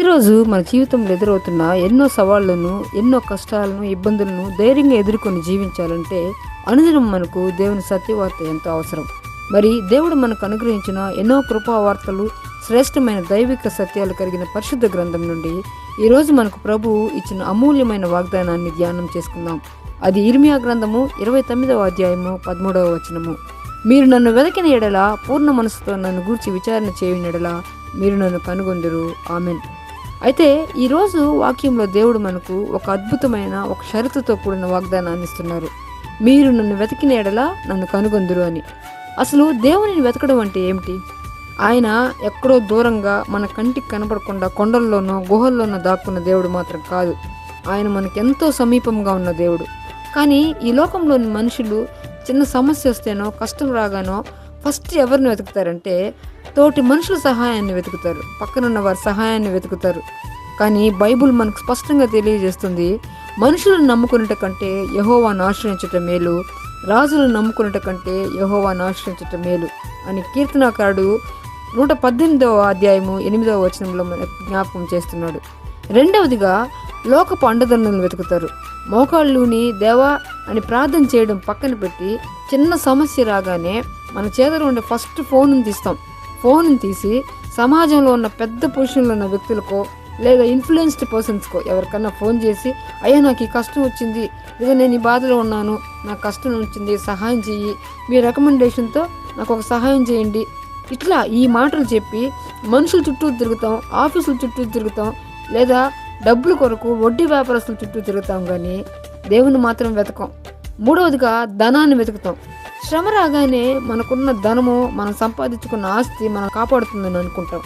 ప్రతిరోజు మన జీవితంలో ఎదురవుతున్న ఎన్నో సవాళ్లను, ఎన్నో కష్టాలను, ఇబ్బందులను ధైర్యంగా ఎదుర్కొని జీవించాలంటే అనుదినం మనకు దేవుని సత్యవార్త ఎంతో అవసరం. మరి దేవుడు మనకు అనుగ్రహించిన ఎన్నో కృపావార్తలు, శ్రేష్టమైన దైవిక సత్యాలు కలిగిన పరిశుద్ధ గ్రంథం నుండి ఈరోజు మనకు ప్రభువు ఇచ్చిన అమూల్యమైన వాగ్దానాన్ని ధ్యానం చేసుకుందాం. అది ఇర్మియా గ్రంథము 29వ అధ్యాయము 13వ వచనము. మీరు నన్ను వెదకిన ఎడల, పూర్ణ మనసుతో నన్ను గూర్చి విచారణ చేయని ఎడల మీరు నన్ను కనుగొందురు. ఆమెన్. అయితే ఈరోజు వాక్యంలో దేవుడు మనకు ఒక అద్భుతమైన ఒక షరతుతో కూడిన వాగ్దానాన్ని ఇస్తున్నారు. మీరు నన్ను వెతికిన ఎడల నన్ను కనుగొందురు అని. అసలు దేవునిని వెతకడం అంటే ఏమిటి? ఆయన ఎక్కడో దూరంగా మన కంటికి కనపడకుండా కొండల్లోనో గుహల్లోనో దాక్కున్న దేవుడు మాత్రం కాదు. ఆయన మనకెంతో సమీపంగా ఉన్న దేవుడు. కానీ ఈ లోకంలోని మనుషులు చిన్న సమస్య వస్తేనో, కష్టం రాగానో ఫస్ట్ ఎవరిని వెతుకుతారంటే తోటి మనుషుల సహాయాన్ని వెతుకుతారు, పక్కనున్న వారి సహాయాన్ని వెతుకుతారు. కానీ బైబుల్ మనకు స్పష్టంగా తెలియజేస్తుంది, మనుషులను నమ్ముకునేట కంటే యెహోవాను ఆశ్రయించటం మేలు, రాజులను నమ్ముకునేట కంటే యెహోవాను ఆశ్రయించటం మేలు అని కీర్తనాకారుడు 118వ అధ్యాయము 8వ వచనంలో మనకు జ్ఞాపకం చేస్తున్నాడు. రెండవదిగా లోకపు అండదండలను వెతుకుతారు. మోకాళ్ళుని దేవా అని ప్రార్థన చేయడం పక్కన పెట్టి చిన్న సమస్య రాగానే మన చేతిలో ఉండే ఫస్ట్ ఫోన్ను తీస్తాం. ఫోన్ను తీసి సమాజంలో ఉన్న పెద్ద పొజిషన్లో ఉన్న వ్యక్తులకో లేదా ఇన్ఫ్లుయెన్స్డ్ పర్సన్స్కో ఎవరికన్నా ఫోన్ చేసి, అయ్యా నాకు ఈ కష్టం వచ్చింది, లేదా నేను ఈ బాధలో ఉన్నాను, నాకు కష్టం వచ్చింది, సహాయం చెయ్యి, మీ రికమెండేషన్తో నాకు ఒక సహాయం చేయండి, ఇట్లా ఈ మాటలు చెప్పి మనుషుల చుట్టూ తిరుగుతాం, ఆఫీసుల చుట్టూ తిరుగుతాం, లేదా డబ్బుల కొరకు వడ్డీ వ్యాపారస్తుల చుట్టూ తిరుగుతాం. కానీ దేవుని మాత్రం వెతకం. మూడవదిగా ధనాన్ని వెతుకుతాం. శ్రమ రాగానే మనకున్న ధనము, మనం సంపాదించుకున్న ఆస్తి మనం కాపాడుతుందని అనుకుంటాం.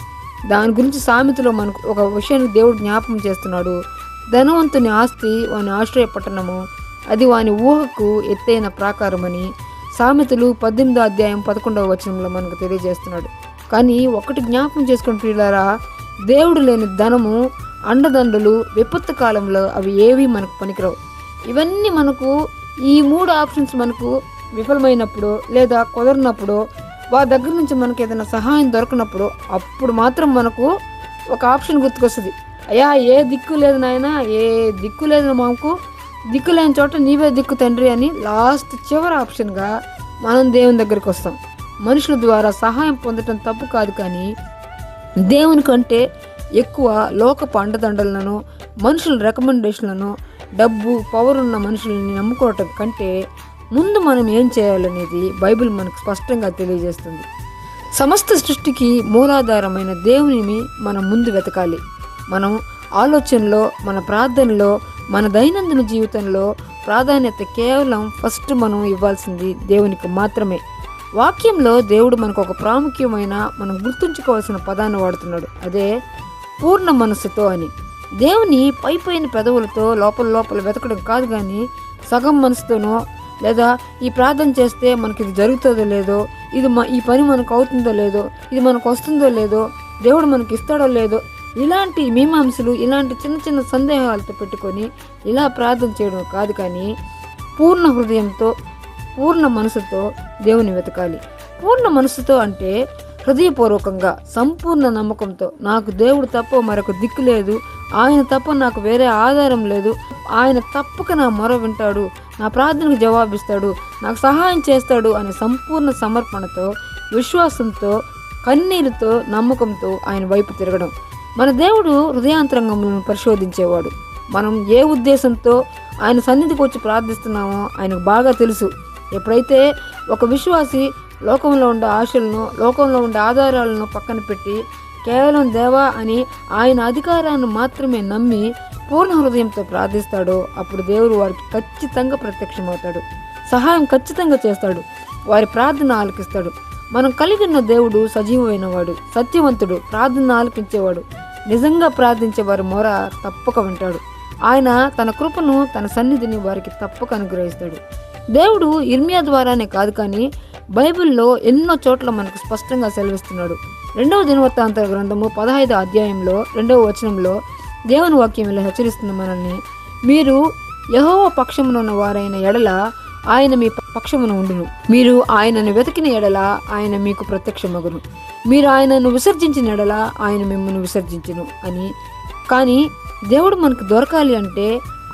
దాని గురించి సామెతలో మనకు ఒక విషయాన్ని దేవుడు జ్ఞాపకం చేస్తున్నాడు. ధనవంతుని ఆస్తి వాని ఆశ్రయపట్టణము, అది వాని ఊహకు ఎత్తైన ప్రాకారమని సామెతలు 18వ అధ్యాయం 11వ వచనంలో మనకు తెలియజేస్తున్నాడు. కానీ ఒకటి జ్ఞాపకం చేసుకుని ప్రియులారా, దేవుడు లేని ధనము, అండదండలు విపత్తు కాలంలో అవి ఏవి మనకు పనికిరావు. ఇవన్నీ మనకు ఈ 3 ఆప్షన్స్ మనకు విఫలమైనప్పుడు లేదా కుదరినప్పుడు, వారి దగ్గర నుంచి మనకు ఏదైనా సహాయం దొరకనప్పుడు, అప్పుడు మాత్రం మనకు ఒక ఆప్షన్ గుర్తుకొస్తుంది. అయ్యా ఏ దిక్కు లేదు నాయన, ఏ దిక్కు లేదు మాకు, దిక్కు లేని చోట నీవే దిక్కు తండ్రి అని లాస్ట్ చివరి ఆప్షన్గా మనం దేవుని దగ్గరికి వస్తాం. మనుషుల ద్వారా సహాయం పొందటం తప్పు కాదు, కానీ దేవుని కంటే ఎక్కువ లోకపు అండదండలను, మనుషుల రికమెండేషన్లను, డబ్బు పవర్ ఉన్న మనుషులని నమ్ముకోవటం కంటే ముందు మనం ఏం చేయాలనేది బైబిల్ మనకు స్పష్టంగా తెలియజేస్తుంది. సమస్త సృష్టికి మూలాధారమైన దేవునిని మనం ముందు వెతకాలి. మనం ఆలోచనలో, మన ప్రార్థనలో, మన దైనందిన జీవితంలో ప్రాధాన్యత కేవలం ఫస్ట్ మనం ఇవ్వాల్సింది దేవునికి మాత్రమే. వాక్యంలో దేవుడు మనకు ఒక ప్రాముఖ్యమైన, మనం గుర్తుంచుకోవాల్సిన పదాన్ని వాడుతున్నాడు. అదే పూర్ణ మనస్సుతో అని. దేవుని పైపైన పెదవులతో లోపల వెతకడం కాదు, కానీ సగం మనసుతోనో, లేదా ఈ ప్రార్థన చేస్తే మనకి ఇది జరుగుతుందో లేదో, ఈ పని మనకు అవుతుందో లేదో, ఇది మనకు వస్తుందో లేదో, దేవుడు మనకి ఇస్తాడో లేదో, ఇలాంటి మీమాంసలు, ఇలాంటి చిన్న చిన్న సందేహాలతో పెట్టుకొని ఇలా ప్రార్థన చేయడం కాదు, కానీ పూర్ణ హృదయంతో, పూర్ణ మనసుతో దేవుని వెతకాలి. పూర్ణ మనసుతో అంటే హృదయపూర్వకంగా, సంపూర్ణ నమ్మకంతో, నాకు దేవుడు తప్ప మరొక దిక్కు లేదు, ఆయన తప్ప నాకు వేరే ఆధారం లేదు, ఆయన తప్పక నా మొర వింటాడు, నా ప్రార్థనకు జవాబిస్తాడు, నాకు సహాయం చేస్తాడు అనే సంపూర్ణ సమర్పణతో, విశ్వాసంతో, కన్నీరుతో, నమ్మకంతో ఆయన వైపు తిరగడం. మన దేవుడు హృదయాంతరంగములను పరిశోధించేవాడు. మనం ఏ ఉద్దేశంతో ఆయన సన్నిధికి వచ్చి ప్రార్థిస్తున్నామో ఆయనకు బాగా తెలుసు. ఎప్పుడైతే ఒక విశ్వాసి లోకంలో ఉండే ఆశలను, లోకంలో ఉండే ఆధారాలను పక్కన పెట్టి కేవలం దేవా అని ఆయన అధికారాన్ని మాత్రమే నమ్మి పూర్ణ హృదయంతో ప్రార్థిస్తాడో, అప్పుడు దేవుడు వారికి ఖచ్చితంగా ప్రత్యక్షమవుతాడు, సహాయం ఖచ్చితంగా చేస్తాడు, వారి ప్రార్థన ఆలకిస్తాడు. మనం కలిగిన దేవుడు సజీవమైన వాడు, సత్యవంతుడు, ప్రార్థన ఆలకించేవాడు. నిజంగా ప్రార్థించే వారి మొర తప్పక వింటాడు. ఆయన తన కృపను, తన సన్నిధిని వారికి తప్పక అనుగ్రహిస్తాడు. దేవుడు ఇర్మియా ద్వారానే కాదు, కానీ బైబిల్లో ఎన్నో చోట్ల మనకు స్పష్టంగా సెలవిస్తున్నాడు. 2వ దినవృత్తాంతాల గ్రంథము 15వ అధ్యాయంలో 2వ వచనంలో దేవుని వాక్యం ఇలా హెచ్చరిస్తున్న మనల్ని, మీరు యెహోవా పక్షమున ఉన్న వారైన ఎడల ఆయన మీ పక్షమున ఉండును, మీరు ఆయనను వెతికిన ఎడల ఆయన మీకు ప్రత్యక్షమగును, మీరు ఆయనను విసర్జించిన ఎడల ఆయన మిమ్మల్ని విసర్జించును అని కానీ దేవుడు మనకు దొరకాలి అంటే,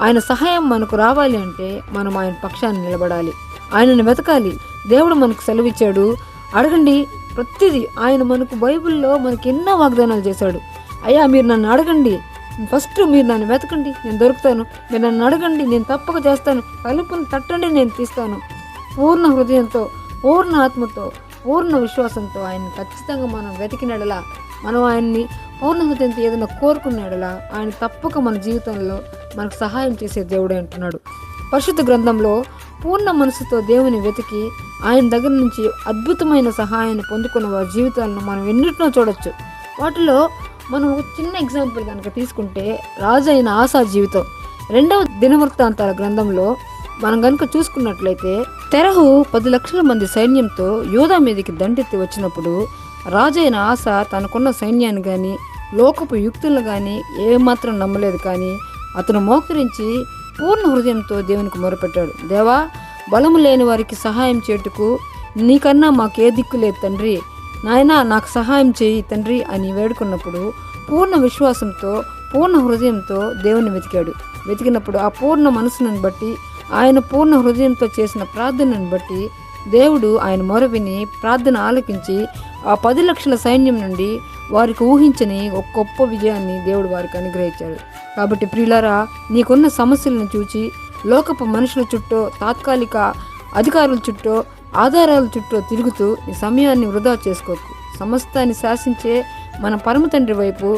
ఆయన సహాయం మనకు రావాలి అంటే మనం ఆయన పక్షాన్ని నిలబడాలి, ఆయనను వెతకాలి. దేవుడు మనకు సెలవిచ్చాడు, అడగండి ప్రతిదీ. ఆయన మనకు బైబిల్లో మనకి ఎన్నో వాగ్దానాలు చేశాడు. అయ్యా మీరు నన్ను అడగండి, ఫస్ట్ మీరు నన్ను వెతకండి, నేను దొరుకుతాను. మీరు నన్ను అడగండి, నేను తప్పక చేస్తాను. తలుపును తట్టండి, నేను తీస్తాను. పూర్ణ హృదయంతో, పూర్ణ ఆత్మతో, పూర్ణ విశ్వాసంతో ఆయన ఖచ్చితంగా మనం వెతికినడలా, మనం ఆయన్ని పూర్ణ హృదయంతో ఏదైనా కోరుకున్నాడలా ఆయన తప్పక మన జీవితంలో మనకు సహాయం చేసే దేవుడే అంటున్నాడు. పరిశుద్ధ గ్రంథంలో పూర్ణ మనసుతో దేవుని వెతికి ఆయన దగ్గర నుంచి అద్భుతమైన సహాయాన్ని పొందుకున్న వారి జీవితాలను మనం ఎన్నిటినో చూడొచ్చు. వాటిలో మనం ఒక చిన్న ఎగ్జాంపుల్ కనుక తీసుకుంటే, రాజు అయిన ఆసా జీవితం 2వ దినవృత్తాంతాల గ్రంథంలో మనం కనుక చూసుకున్నట్లయితే, తెరహు 10 లక్షల మంది సైన్యంతో యూదా మీదకి దండెత్తి వచ్చినప్పుడు రాజైన ఆస తనకున్న సైన్యాన్ని కానీ లోకపు యుక్తులను కానీ ఏమాత్రం నమ్మలేదు. కానీ అతను మోకరించి పూర్ణ హృదయంతో దేవునికి మొరపెట్టాడు. దేవా, బలము లేని వారికి సహాయం చేటుకు నీకన్నా మాకే దిక్కు లేదు తండ్రి, నాయనా నాకు సహాయం చేయి తండ్రి అని వేడుకున్నప్పుడు పూర్ణ విశ్వాసంతో, పూర్ణ హృదయంతో దేవుని వెతికాడు. వెతికినప్పుడు ఆ పూర్ణ మనసును బట్టి, ఆయన పూర్ణ హృదయంతో చేసిన ప్రార్థనను బట్టి దేవుడు ఆయన మొర విని ప్రార్థన ఆలకించి ఆ 10 లక్షల సైన్యం నుండి వారికి ఊహించని ఒక గొప్ప విజయాన్ని దేవుడు వారికి అనుగ్రహించాడు. కాబట్టి ప్రియులారా, నీకున్న సమస్యలను చూచి లోకపు మనుషుల చుట్టూ, తాత్కాలిక అధికారుల చుట్టూ, ఆధారాల చుట్టూ తిరుగుతూ నీ సమయాన్ని వృధా చేసుకోకు. సమస్తాన్ని శాసించే మన పరమ తండ్రి వైపు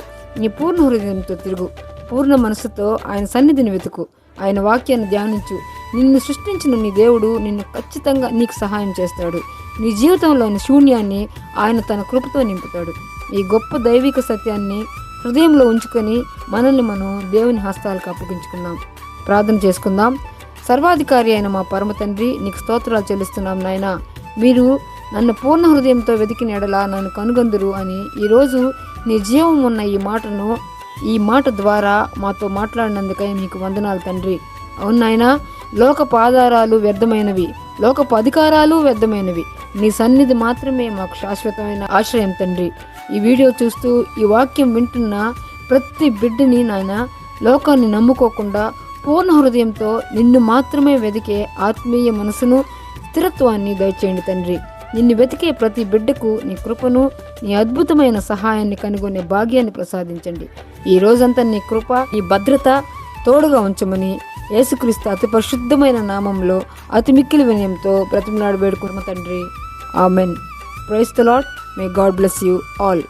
నీ పూర్ణ హృదయంతో తిరుగు. పూర్ణ మనసుతో ఆయన సన్నిధిని వెతుకు. ఆయన వాక్యాన్ని ధ్యానించు. నిన్ను సృష్టించిన నీ దేవుడు నిన్ను ఖచ్చితంగా నీకు సహాయం చేస్తాడు. నీ జీవితంలోని శూన్యాన్ని ఆయన తన కృపతో నింపుతాడు. ఈ గొప్ప దైవిక సత్యాన్ని హృదయంలో ఉంచుకొని మనల్ని మనం దేవుని హస్తాలకు అప్పగించుకుందాం. ప్రార్థన చేసుకుందాం. సర్వాధికారి అయిన మా పరమ తండ్రి, నీకు స్తోత్రాలు చెల్లిస్తున్నాం నాయనా. మీరు నన్ను పూర్ణ హృదయంతో వెతికిన ఎడల నన్ను కనుగొందురు అని ఈరోజు నీ జీవం ఉన్న ఈ మాట ద్వారా మాతో మాట్లాడినందుకై మీకు వందనాలు తండ్రి. అవును నాయనా, లోకపు ఆధారాలు వ్యర్థమైనవి, లోకపు అధికారాలు వ్యర్థమైనవి. నీ సన్నిధి మాత్రమే మాకు శాశ్వతమైన ఆశ్రయం తండ్రి. ఈ వీడియో చూస్తూ ఈ వాక్యం వింటున్న ప్రతి బిడ్డని నాయన, లోకాన్ని నమ్ముకోకుండా పూర్ణ హృదయంతో నిన్ను మాత్రమే వెతికే ఆత్మీయ మనసును, స్థిరత్వాన్ని దయచేయండి తండ్రి. నిన్ను వెతికే ప్రతి బిడ్డకు నీ కృపను, నీ అద్భుతమైన సహాయాన్ని కనుగొనే భాగ్యాన్ని ప్రసాదించండి. ఈ రోజంతా నీ కృప, నీ భద్రత తోడుగా ఉంచమని యేసుక్రీస్తు అతి పరిశుద్ధమైన నామంలో అతి మిక్కిలి వినయంతో బ్రతిమలాడి వేడుకున్న తండ్రి. Amen. Praise the Lord. May God bless you all.